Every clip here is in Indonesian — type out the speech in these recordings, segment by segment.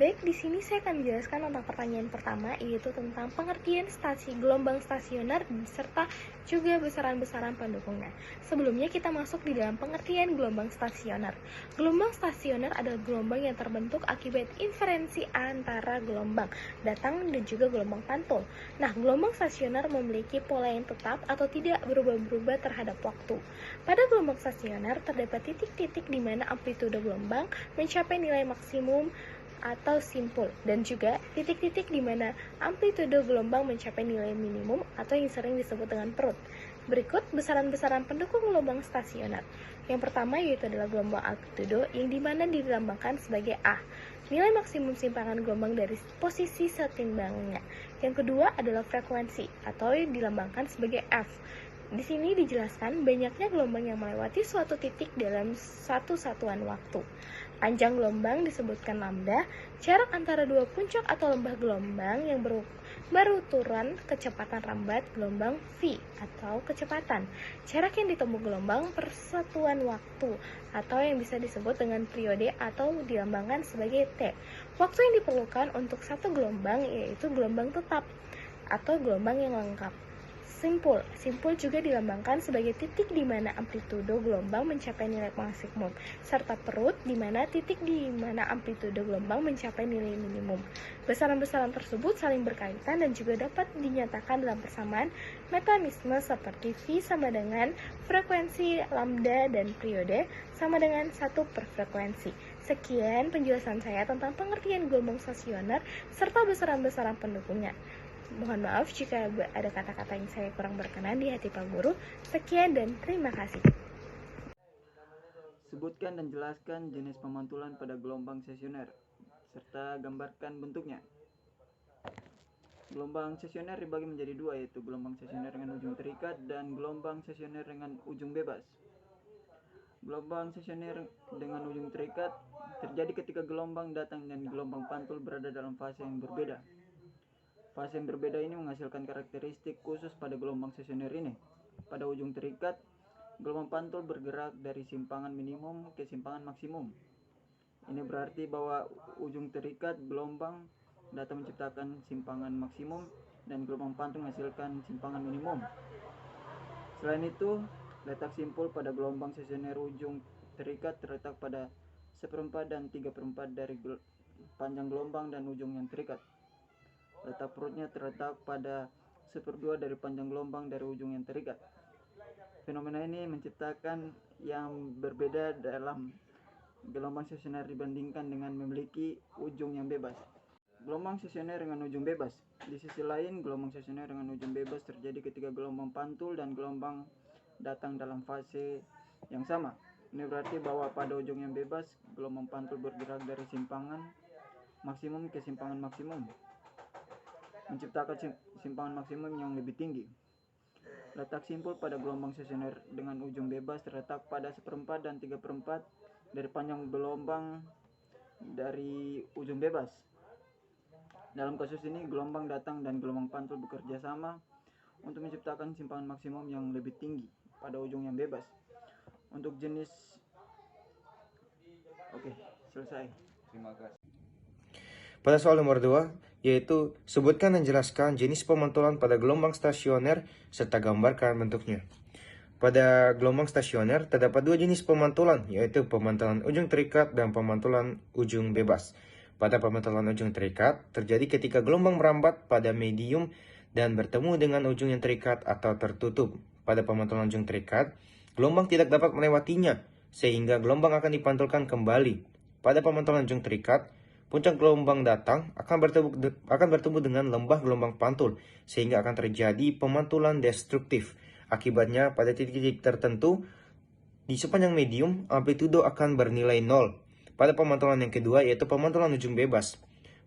Baik, di sini saya akan menjelaskan tentang pertanyaan pertama, yaitu tentang pengertian gelombang stasioner serta juga besaran-besaran pendukungnya. Sebelumnya kita masuk di dalam pengertian gelombang stasioner. Gelombang stasioner adalah gelombang yang terbentuk akibat inferensi antara gelombang datang dan juga gelombang pantul. Nah, gelombang stasioner memiliki pola yang tetap atau tidak berubah-ubah terhadap waktu. Pada gelombang stasioner terdapat titik-titik di mana amplitude gelombang mencapai nilai maksimum atau simpul, dan juga titik-titik di mana amplitude gelombang mencapai nilai minimum atau yang sering disebut dengan perut. Berikut besaran-besaran pendukung gelombang stasioner. Yang pertama yaitu adalah gelombang amplitudo yang dimana dilambangkan sebagai A, nilai maksimum simpangan gelombang dari posisi setimbangnya. Yang kedua adalah frekuensi atau dilambangkan sebagai F. Di sini dijelaskan banyaknya gelombang yang melewati suatu titik dalam satu satuan waktu. Panjang gelombang disebutkan lambda, jarak antara dua puncak atau lembah gelombang yang beruturan kecepatan rambat gelombang V atau kecepatan. Jarak yang ditempuh gelombang persatuan waktu atau yang bisa disebut dengan periode atau dilambangkan sebagai T. Waktu yang diperlukan untuk satu gelombang yaitu gelombang tetap atau gelombang yang lengkap. Simpul juga dilambangkan sebagai titik di mana amplitudo gelombang mencapai nilai maksimum, serta perut di mana titik di mana amplitudo gelombang mencapai nilai minimum. Besaran-besaran tersebut saling berkaitan dan juga dapat dinyatakan dalam persamaan mekanisme seperti V sama dengan frekuensi lambda dan periode sama dengan 1 per frekuensi. Sekian penjelasan saya tentang pengertian gelombang stasioner serta besaran-besaran pendukungnya. Mohon maaf jika ada kata-kata yang saya kurang berkenan di hati Pak Guru. Sekian dan terima kasih. Sebutkan dan jelaskan jenis pemantulan pada gelombang stasioner, serta gambarkan bentuknya. Gelombang stasioner dibagi menjadi dua, yaitu gelombang stasioner dengan ujung terikat dan gelombang stasioner dengan ujung bebas. Gelombang stasioner dengan ujung terikat terjadi ketika gelombang datang dan gelombang pantul berada dalam fase yang berbeda. Fase yang berbeda ini menghasilkan karakteristik khusus pada gelombang stasioner ini. Pada ujung terikat, gelombang pantul bergerak dari simpangan minimum ke simpangan maksimum. Ini berarti bahwa ujung terikat gelombang datang menciptakan simpangan maksimum dan gelombang pantul menghasilkan simpangan minimum. Selain itu, letak simpul pada gelombang stasioner ujung terikat terletak pada 1/4 dan 3/4 dari panjang gelombang dan ujung yang terikat. Letak perutnya terletak pada 1/2 dari panjang gelombang dari ujung yang terikat. Fenomena ini menciptakan yang berbeda dalam gelombang stasioner dibandingkan dengan memiliki ujung yang bebas. Gelombang stasioner dengan ujung bebas. Di sisi lain, gelombang stasioner dengan ujung bebas terjadi ketika gelombang pantul dan gelombang datang dalam fase yang sama. Ini berarti bahwa pada ujung yang bebas, gelombang pantul bergerak dari simpangan maksimum ke simpangan maksimum, menciptakan simpangan maksimum yang lebih tinggi. Letak simpul pada gelombang stasioner dengan ujung bebas terletak pada 1/4 dan 3/4 dari panjang gelombang dari ujung bebas. Dalam kasus ini, gelombang datang dan gelombang pantul bekerja sama untuk menciptakan simpangan maksimum yang lebih tinggi pada ujung yang bebas. Untuk jenis selesai. Terima kasih. Pada soal nomor 2, yaitu sebutkan dan jelaskan jenis pemantulan pada gelombang stasioner serta gambarkan bentuknya. Pada gelombang stasioner terdapat dua jenis pemantulan, yaitu pemantulan ujung terikat dan pemantulan ujung bebas. Pada pemantulan ujung terikat terjadi ketika gelombang merambat pada medium dan bertemu dengan ujung yang terikat atau tertutup. Pada pemantulan ujung terikat, gelombang tidak dapat melewatinya, sehingga gelombang akan dipantulkan kembali. Pada pemantulan ujung terikat, puncak gelombang datang akan bertemu dengan lembah gelombang pantul, sehingga akan terjadi pemantulan destruktif. Akibatnya, pada titik-titik tertentu di sepanjang medium, amplitudo akan bernilai 0. Pada pemantulan yang kedua, yaitu pemantulan ujung bebas.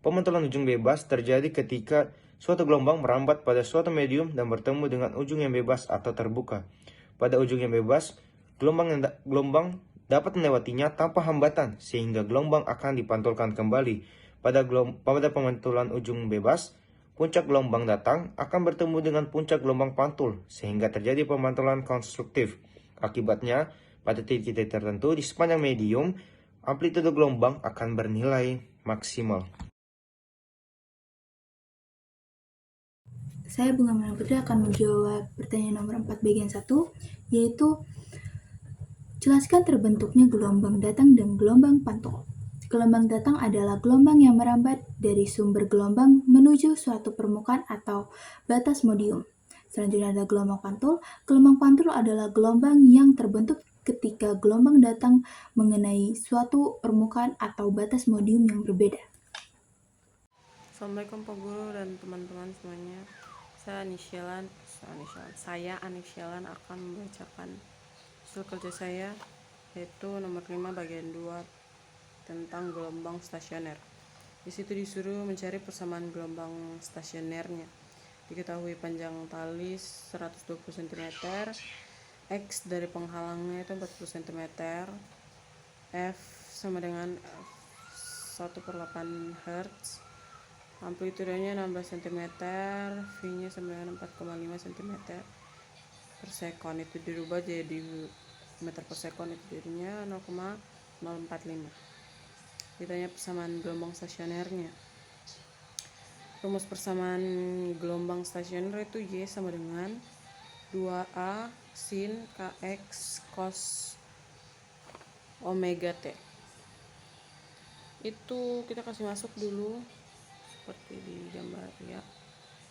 Pemantulan ujung bebas terjadi ketika suatu gelombang merambat pada suatu medium dan bertemu dengan ujung yang bebas atau terbuka. Pada ujung yang bebas, gelombang dapat melewatinya tanpa hambatan, sehingga gelombang akan dipantulkan kembali. Pada pemantulan ujung bebas, puncak gelombang datang akan bertemu dengan puncak gelombang pantul sehingga terjadi pemantulan konstruktif. Akibatnya, pada titik-titik tertentu di sepanjang medium, amplitude gelombang akan bernilai maksimal. Saya Bunga Menang Putri akan menjawab pertanyaan nomor 4 bagian 1, yaitu jelaskan terbentuknya gelombang datang dan gelombang pantul. Gelombang datang adalah gelombang yang merambat dari sumber gelombang menuju suatu permukaan atau batas medium. Selanjutnya ada gelombang pantul. Gelombang pantul adalah gelombang yang terbentuk ketika gelombang datang mengenai suatu permukaan atau batas medium yang berbeda. Assalamualaikum Pak Guru dan teman-teman semuanya. Saya Anisyalan akan membacakan hasil kerja saya, yaitu nomor 5 bagian 2 tentang gelombang stasioner. Di situ disuruh mencari persamaan gelombang stasionernya. Diketahui panjang tali 120 cm, X dari penghalangnya itu 40 cm, F sama dengan 1/8 Hz, amplitudenya 16 cm, V-nya sama dengan 4,5 cm per sekon. Itu dirubah jadi meter per sekon, itu jadinya 0,045. Ditanya persamaan gelombang stasionernya. Rumus persamaan gelombang stasioner itu Y sama dengan 2A sin Kx cos omega T. Itu kita kasih masuk dulu seperti di gambar ya.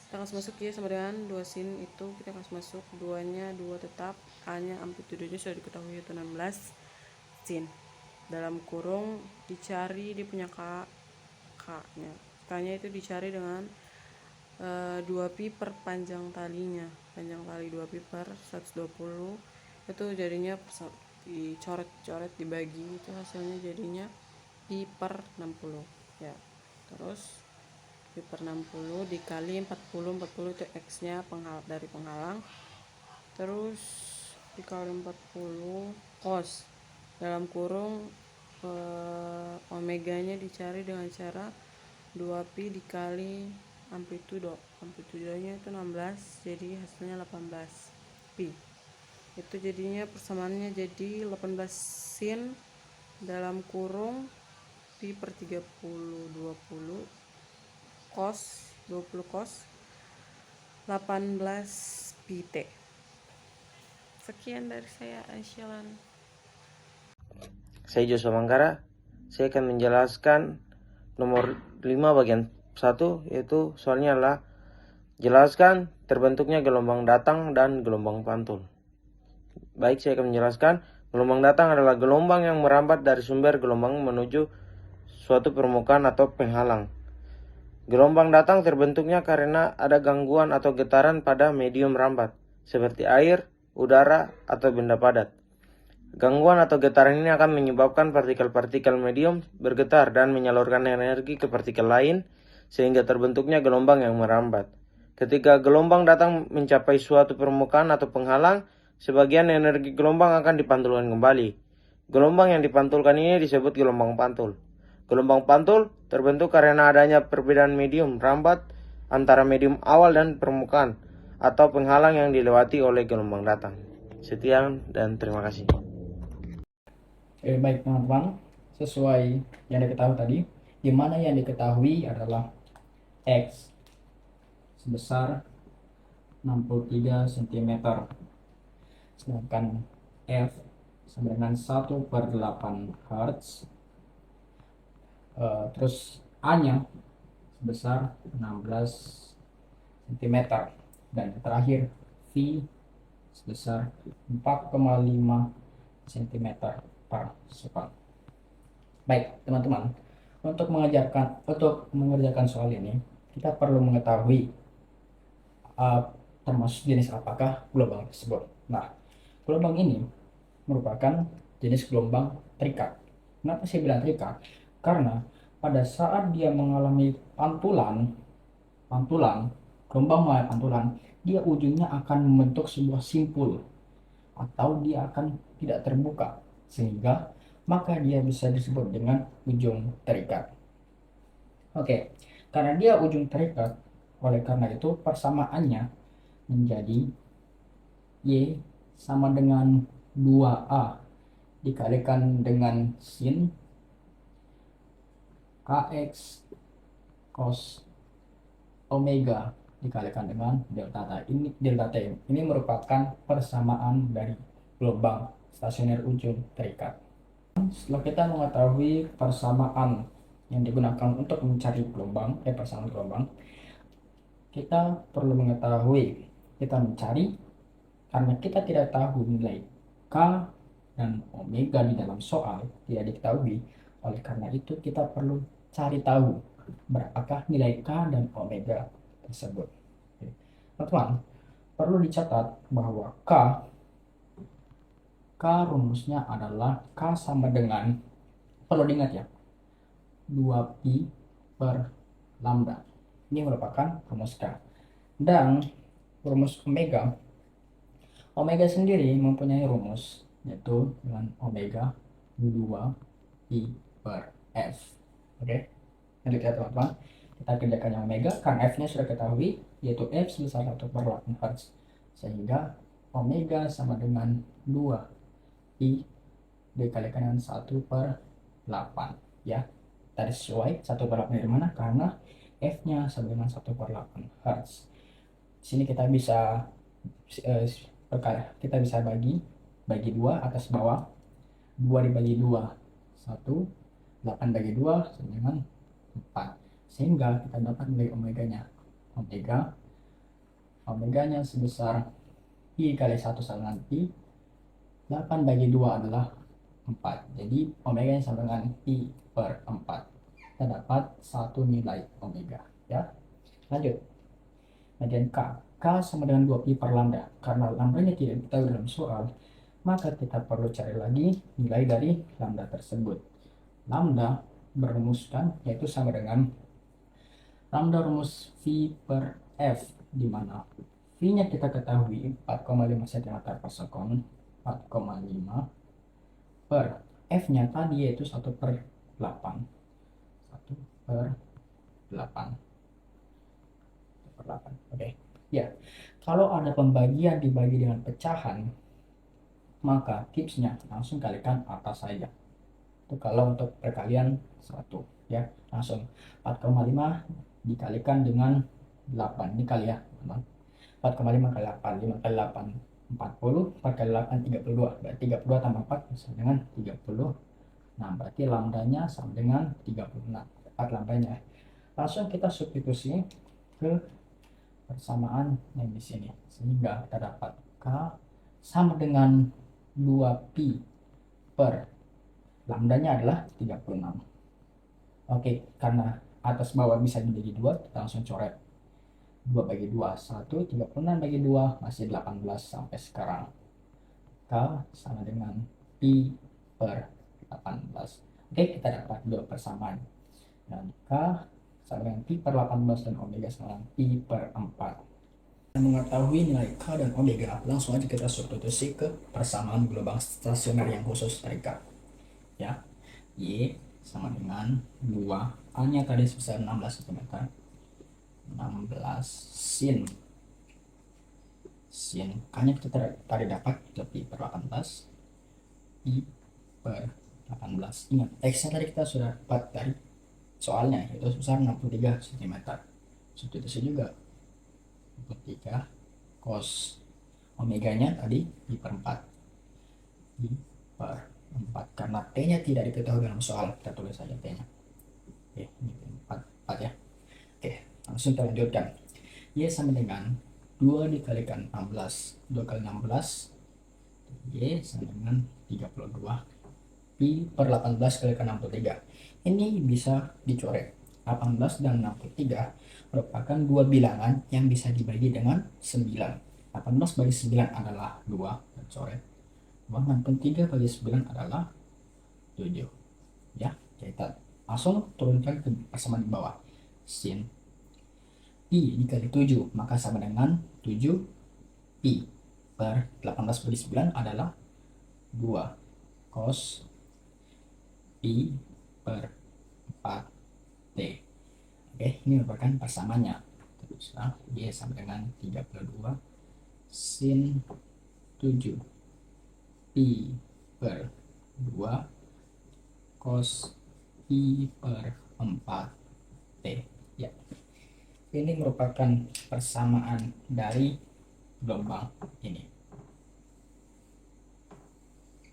Kita kasih masuk Y sama dengan 2 sin, itu kita kasih masuk 2 nya 2 tetap, A nya amplitudenya sudah diketahui itu 16 sin. Dalam kurung dicari dia punya K nya. K nya itu dicari dengan 2pi per panjang talinya. Panjang tali 2pi per 120, itu jadinya dicoret-coret dibagi, itu hasilnya jadinya pi per 60 ya. Terus pi per 60 dikali 40 itu X nya dari penghalang, terus dikali 40 cos dalam kurung omeganya dicari dengan cara 2pi dikali amplitudenya itu 16, jadi hasilnya 18 pi. Itu jadinya persamaannya jadi 18 sin dalam kurung pi per 30 20 cos 20 cos 18 pi T. Sekian dari saya, Anisyalan. Saya Joshua Mangkara. Saya akan menjelaskan nomor 5 bagian 1, yaitu soalnya adalah jelaskan terbentuknya gelombang datang dan gelombang pantul. Baik, saya akan menjelaskan. Gelombang datang adalah gelombang yang merambat dari sumber gelombang menuju suatu permukaan atau penghalang. Gelombang datang terbentuknya karena ada gangguan atau getaran pada medium rambat, seperti air, udara, atau benda padat. Gangguan atau getaran ini akan menyebabkan partikel-partikel medium bergetar dan menyalurkan energi ke partikel lain, sehingga terbentuknya gelombang yang merambat. Ketika gelombang datang mencapai suatu permukaan atau penghalang, sebagian energi gelombang akan dipantulkan kembali. Gelombang yang dipantulkan ini disebut gelombang pantul. Gelombang pantul terbentuk karena adanya perbedaan medium rambat antara medium awal dan permukaan atau penghalang yang dilewati oleh gelombang datang. Sekian dan terima kasih. Baik teman-teman, sesuai yang diketahui tadi, di mana yang diketahui adalah X sebesar 63 cm, sedangkan F sama dengan 1/8 Hz, terus A nya sebesar 16 cm, dan terakhir V sebesar 4,5 cm per sekon. Baik teman-teman, untuk mengerjakan soal ini kita perlu mengetahui termasuk jenis apakah gelombang tersebut. Nah, gelombang ini merupakan jenis gelombang terikat. Kenapa saya bilang terikat? Karena pada saat dia mengalami pantulan, gelombang mengalami pantulan, dia ujungnya akan membentuk sebuah simpul atau dia akan tidak terbuka, sehingga maka dia bisa disebut dengan ujung terikat. Oke, karena dia ujung terikat, Oleh karena itu persamaannya menjadi Y sama dengan 2A dikalikan dengan sin Kx cos omega dikalikan dengan delta T. Ini merupakan persamaan dari gelombang stasioner ujung terikat. Setelah kita mengetahui persamaan yang digunakan untuk mencari persamaan gelombang, kita perlu mengetahui, kita mencari, karena kita tidak tahu nilai K dan omega di dalam soal, tidak diketahui. Oleh karena itu kita perlu cari tahu berapakah nilai K dan omega tersebut. Teman-teman, perlu dicatat bahwa K rumusnya adalah K sama dengan, perlu diingat ya, 2pi per lambda. Ini merupakan rumus K. Dan rumus omega sendiri mempunyai rumus, yaitu dengan omega 2pi per F. Oke, lanjut ya teman-teman. Kita kerjakan yang omega, karena F nya sudah ketahui, yaitu F sebesar 1/8 Hz, sehingga omega sama dengan 2pi dikalikan dengan 1/8 ya. Tadi sesuai 1/8 dari mana? Karena F nya sama dengan 1/8 Hz. Di sini kita bisa bagi 2 atas bawah, 2 dibagi 2 1, 8 bagi 2 sama dengan 4, sehingga kita dapat nilai omeganya sebesar pi kali 1 sama dengan pi, 8 bagi 2 adalah 4, jadi omeganya sama dengan pi per 4. Kita dapat satu nilai omega ya. Lanjut, kemudian K sama dengan 2pi per lambda. Karena lambdanya tidak diketahui dalam soal, maka kita perlu cari lagi nilai dari lambda tersebut. Lambda berumuskan, yaitu sama dengan lambda rumus V per F, di mana V-nya kita ketahui 4,5 cm per sekon, 4,5 per F-nya tadi yaitu 1/8. 1/8. Oke. Ya, kalau ada pembagian dibagi dengan pecahan, maka tipsnya langsung kalikan atas saja. Itu kalau untuk perkalian 1 ya, langsung 4,5 dikalikan dengan 8 dikali ya teman. 4,5 kali 8, 5 kali 8 40, 4 kali 8 32, berarti 32 tambah 4 sama dengan 36. Nah, berarti lambdanya sama dengan 36, tepat lambdanya. Langsung kita substitusi ke persamaan yang di sini, sehingga kita dapat K sama dengan 2pi per lambdanya adalah 36. Oke, karena atas bawah bisa dibagi 2, kita langsung coret. 2 bagi 2 1, 36 bagi 2 masih 18 sampai sekarang. K sama dengan pi per 18. Oke, kita dapat dua persamaan, dan K sama dengan pi per 18 dan omega sama dengan pi per 4. Mengetahui nilai K dan omega, langsung aja kita substitusi ke persamaan gelombang stasioner yang khusus terikat ya. Y sama dengan 2, A nya tadi sebesar 16 cm, 16 sin K nya kita tadi dapat pi per 18, pi per 18. Ingat, X nya tadi kita sudah dapat dari soalnya, itu sebesar 63 cm. Substitusi juga 63 cos omeganya tadi pi per 4, pi per 4, karena T nya tidak diketahui dalam soal, kita tulis saja T nya. Oke, ini 4 ya. Oke, langsung kita lanjutkan. Y sama dengan 2 dikalikan 16, 2 kali 16, Y sama dengan 32, pi per 18 kalikan 63. Ini bisa dicoret. 18 dan 63 merupakan dua bilangan yang bisa dibagi dengan 9. 18 bagi 9 adalah 2, dan coret. 63 bagi 9 adalah 7 ya. Kita langsung turunkan ke persamaan di bawah. Sin pi dikali 7 maka sama dengan 7 pi per 18 bagi 9 adalah 2 cos pi per 4 T. Oke, ini merupakan persamaannya. Y sama dengan 32 sin 7 pi per 2 cos pi per 4 T. Ya, ini merupakan persamaan dari gelombang ini.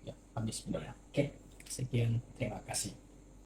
Ya, habis videonya. Oke, sekian, terima kasih.